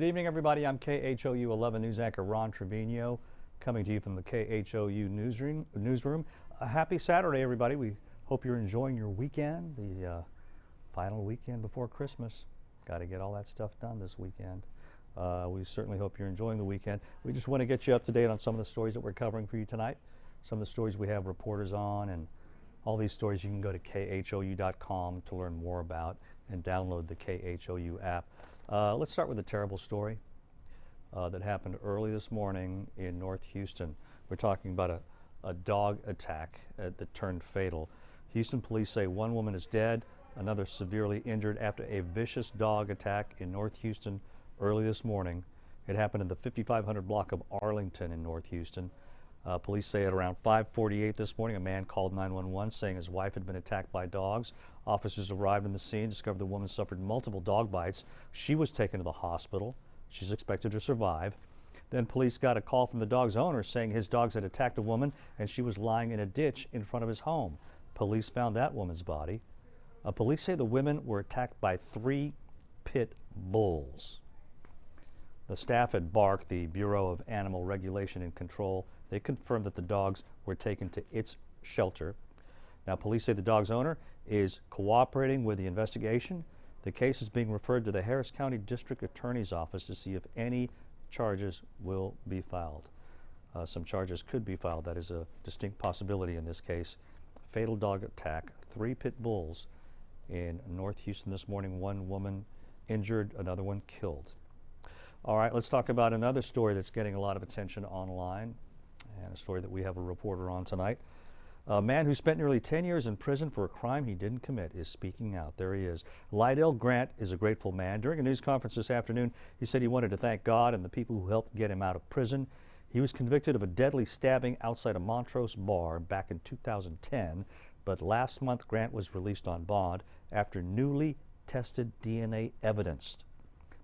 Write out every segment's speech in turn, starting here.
Good evening, everybody. I'm KHOU 11 News anchor Ron Trevino, coming to you from the KHOU newsroom. Happy Saturday, everybody. We hope you're enjoying your weekend, the final weekend before Christmas. Got to get all that stuff done this weekend. We certainly hope you're enjoying the weekend. We just want to get you up to date on some of the stories that we're covering for you tonight. Some of the stories we have reporters on, and all these stories you can go to khou.com to learn more about and download the KHOU app. Let's start with a terrible story that happened early this morning in North Houston. We're talking about a dog attack that turned fatal. Houston police say one woman is dead, another severely injured after a vicious dog attack in North Houston early this morning. It happened in the 5500 block of Arlington in North Houston. Police say at around 5:48 this morning, a man called 911 saying his wife had been attacked by dogs. Officers arrived on the scene, discovered the woman suffered multiple dog bites. She was taken to the hospital. She's expected to survive. Then police got a call from the dog's owner saying his dogs had attacked a woman and she was lying in a ditch in front of his home. Police found that woman's body. Police say the women were attacked by 3 pit bulls. The staff at BARC, the Bureau of Animal Regulation and Control, they confirmed that the dogs were taken to its shelter. Now, police say the dog's owner is cooperating with the investigation. The case is being referred to the Harris County District Attorney's Office to see if any charges will be filed. Some charges could be filed. That is a distinct possibility in this case. Fatal dog attack, 3 pit bulls in North Houston this morning. One woman injured, another one killed. All right, let's talk about another story that's getting a lot of attention online, and a story that we have a reporter on tonight. A man who spent nearly 10 years in prison for a crime he didn't commit is speaking out. There he is. Lydell Grant is a grateful man. During a news conference this afternoon, he said he wanted to thank God and the people who helped get him out of prison. He was convicted of a deadly stabbing outside a Montrose bar back in 2010, but last month Grant was released on bond after newly tested DNA evidence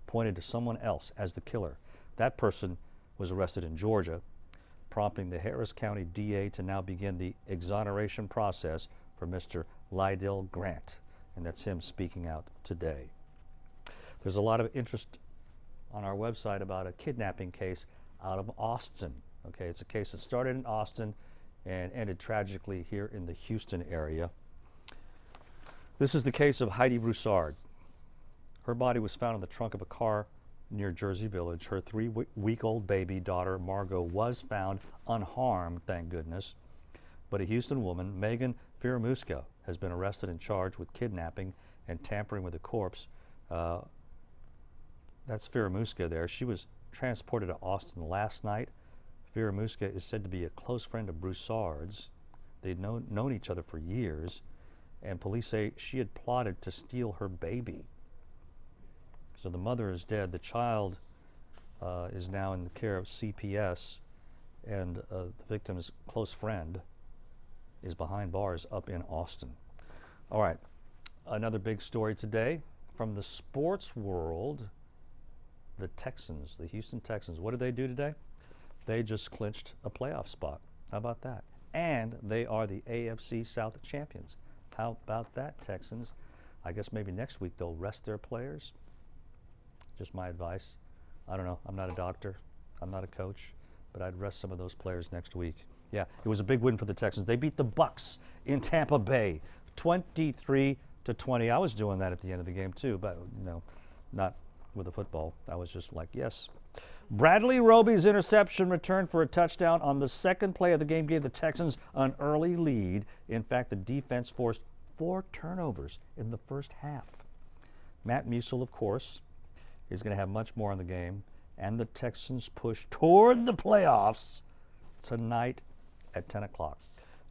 pointed to someone else as the killer. That person was arrested in Georgia, prompting the Harris County DA to now begin the exoneration process for Mr. Lydell Grant, and that's him speaking out today. There's a lot of interest on our website about a kidnapping case out of Austin. Okay, it's a case that started in Austin and ended tragically here in the Houston area. This is the case of Heidi Broussard. Her body was found in the trunk of a car near Jersey Village. Her 3-week-old baby daughter, Margot, was found unharmed, thank goodness. But a Houston woman, Megan Firamusca, has been arrested and charged with kidnapping and tampering with a corpse. That's Firamusca there. She was transported to Austin last night. Firamusca is said to be a close friend of Broussard's. They'd known each other for years, and police say she had plotted to steal her baby. So the mother is dead. The child is now in the care of CPS, and the victim's close friend is behind bars up in Austin. All right, another big story today from the sports world. The Texans, the Houston Texans, what did they do today? They just clinched a playoff spot. How about that? And they are the AFC South champions. How about that, Texans? I guess maybe next week they'll rest their players. Just my advice. I don't know. I'm not a doctor. I'm not a coach, but I'd rest some of those players next week. Yeah, it was a big win for the Texans. They beat the Bucks in Tampa Bay, 23-20. I was doing that at the end of the game too, but not with a football. I was just like, yes. Bradley Roby's interception returned for a touchdown on the second play of the game gave the Texans an early lead. In fact, the defense forced 4 turnovers in the first half. Matt Musil, of course, is going to have much more on the game, and the Texans push toward the playoffs tonight at 10 o'clock.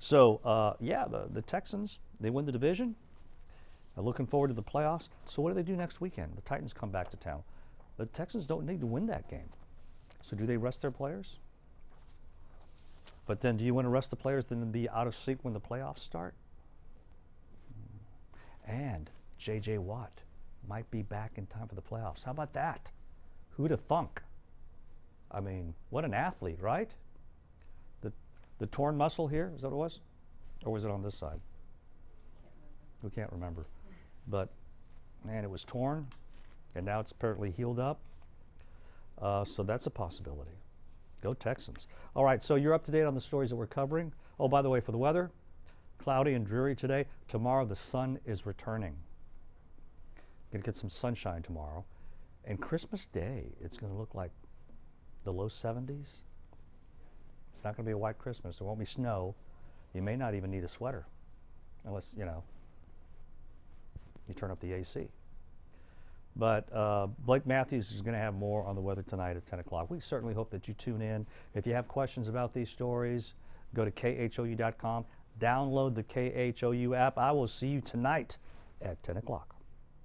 So, yeah, the Texans, they win the division. They're looking forward to the playoffs. So what do they do next weekend? The Titans come back to town. The Texans don't need to win that game. So do they rest their players? But then do you want to rest the players then be out of sync when the playoffs start? And J.J. Watt might be back in time for the playoffs. How about that? Who'd have thunk? I mean, what an athlete, right? The torn muscle here, is that what it was? Or was it on this side? We can't remember. But, man, it was torn, and now it's apparently healed up. So that's a possibility. Go Texans. All right, so you're up to date on the stories that we're covering. Oh, by the way, for the weather, cloudy and dreary today. Tomorrow the sun is returning. Going to get some sunshine tomorrow. And Christmas Day, it's going to look like the low 70s. It's not going to be a white Christmas. There won't be snow. You may not even need a sweater unless, you turn up the AC. But Blake Matthews is going to have more on the weather tonight at 10 o'clock. We certainly hope that you tune in. If you have questions about these stories, go to khou.com. Download the KHOU app. I will see you tonight at 10 o'clock.